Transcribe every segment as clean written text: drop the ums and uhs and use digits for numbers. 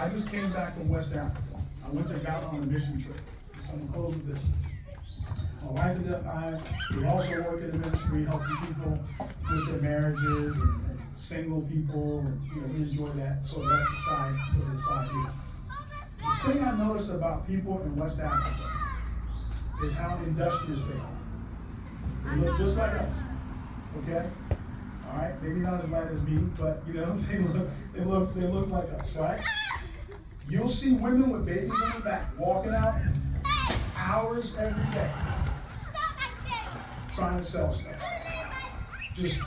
I just came back from West Africa. I went to Ghana on a mission trip. So I'm gonna close with this. My wife and I, we also work in the ministry, helping people with their marriages and single people, and we enjoy that. So that's the side here. The thing I noticed about people in West Africa is how industrious they are. They look just like us, okay? All right, maybe not as light as me, but they look like us, right? You'll see women with babies on their back walking out hours every day trying to sell stuff. Just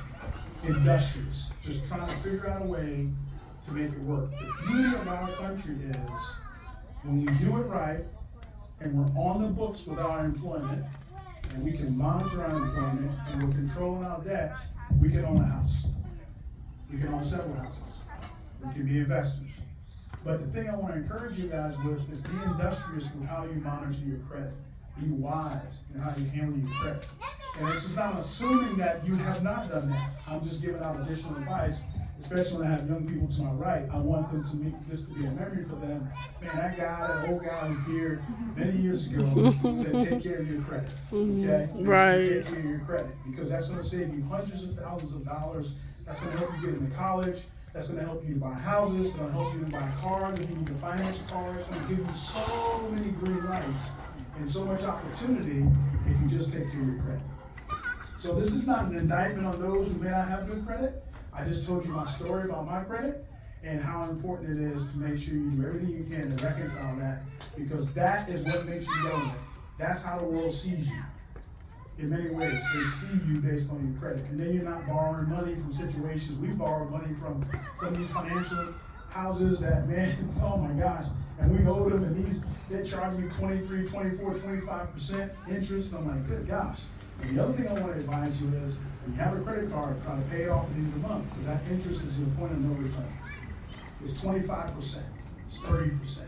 industrious, just trying to figure out a way to make it work. The beauty of our country is when we do it right and we're on the books with our employment and we can monitor our employment and we're controlling our debt, we can own a house. We can own several houses. We can be investors. But the thing I want to encourage you guys with is be industrious with how you monitor your credit. Be wise in how you handle your credit. And this is not assuming that you have not done that. I'm just giving out additional advice, especially when I have young people to my right. I want them to make this to be a memory for them. Man, that old guy who here many years ago said, take care of your credit. Okay? Right. Take care of your credit, because that's going to save you hundreds of thousands of dollars. That's going to help you get into college. That's going to help you to buy houses. It's going to help you to buy cars. If you need to finance cars, it's going to give you so many green lights and so much opportunity if you just take care of your credit. So this is not an indictment on those who may not have good credit. I just told you my story about my credit and how important it is to make sure you do everything you can to reconcile that, because that is what makes you relevant. That's how the world sees you. In many ways, they see you based on your credit. And then you're not borrowing money from situations. We borrowed money from some of these financial houses that, man, oh my gosh. And we owed them, and they're charging me 23, 24, 25% interest. I'm like, good gosh. And the other thing I want to advise you is, when you have a credit card, try to pay it off at the end of the month, because that interest is your point of no return. It's 25%, it's 30%.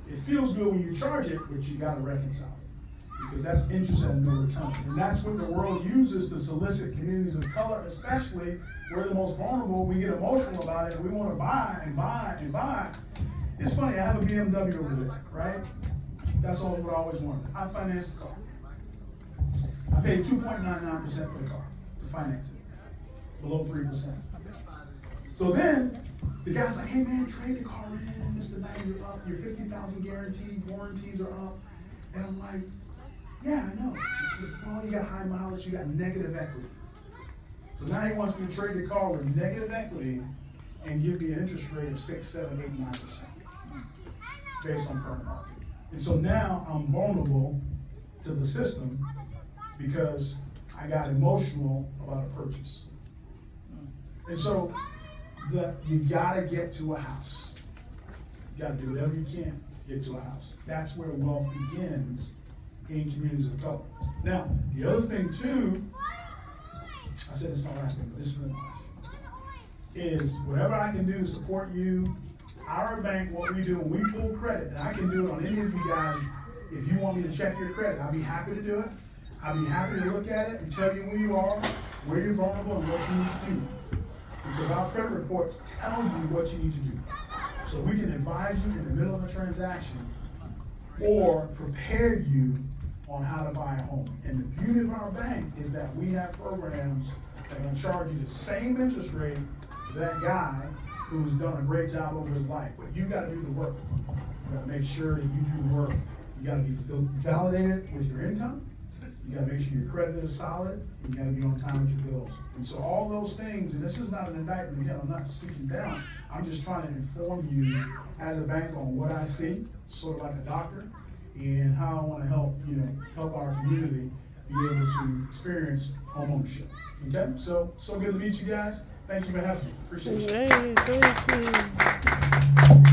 It feels good when you charge it, but you got to reconcile it, because that's interest at no return. And that's what the world uses to solicit communities of color, especially we're the most vulnerable. We get emotional about it, and we want to buy and buy and buy. It's funny, I have a BMW over there, right? That's all what I always wanted. I financed the car. I paid 2.99% for the car to finance it, below 3%. So then, the guy's like, hey man, trade the car in, Mr. Knight, you're up, your 50,000 guaranteed, warranties are up. And I'm like, yeah, I know. He says, well, you got high mileage, you got negative equity. So now he wants me to trade the car with negative equity and give me an interest rate of 6, 7, 8, 9% based on current market. And so now I'm vulnerable to the system because I got emotional about a purchase. And so you gotta get to a house. You gotta do whatever you can to get to a house. That's where wealth begins in communities of color. Now, the other thing too, I said this is my last thing, but this is really my last thing, is whatever I can do to support you. Our bank, what we do when we pull credit, and I can do it on any of you guys, if you want me to check your credit, I'll be happy to do it. I'll be happy to look at it and tell you where you are, where you're vulnerable, and what you need to do. Because our credit reports tell you what you need to do. So we can advise you in the middle of a transaction or prepare you on how to buy a home. And the beauty of our bank is that we have programs that are going to charge you the same interest rate as that guy who's done a great job over his life. But you got to do the work. You got to make sure that you do the work. You got to be validated with your income. You got to make sure your credit is solid. And you got to be on time with your bills. And so all those things, and this is not an indictment, again, I'm not speaking down. I'm just trying to inform you as a bank on what I see, sort of like a doctor, and how I want to help our community be able to experience homeownership. Okay? So good to meet you guys. Thank you for having me. Appreciate it. Hey, thank you.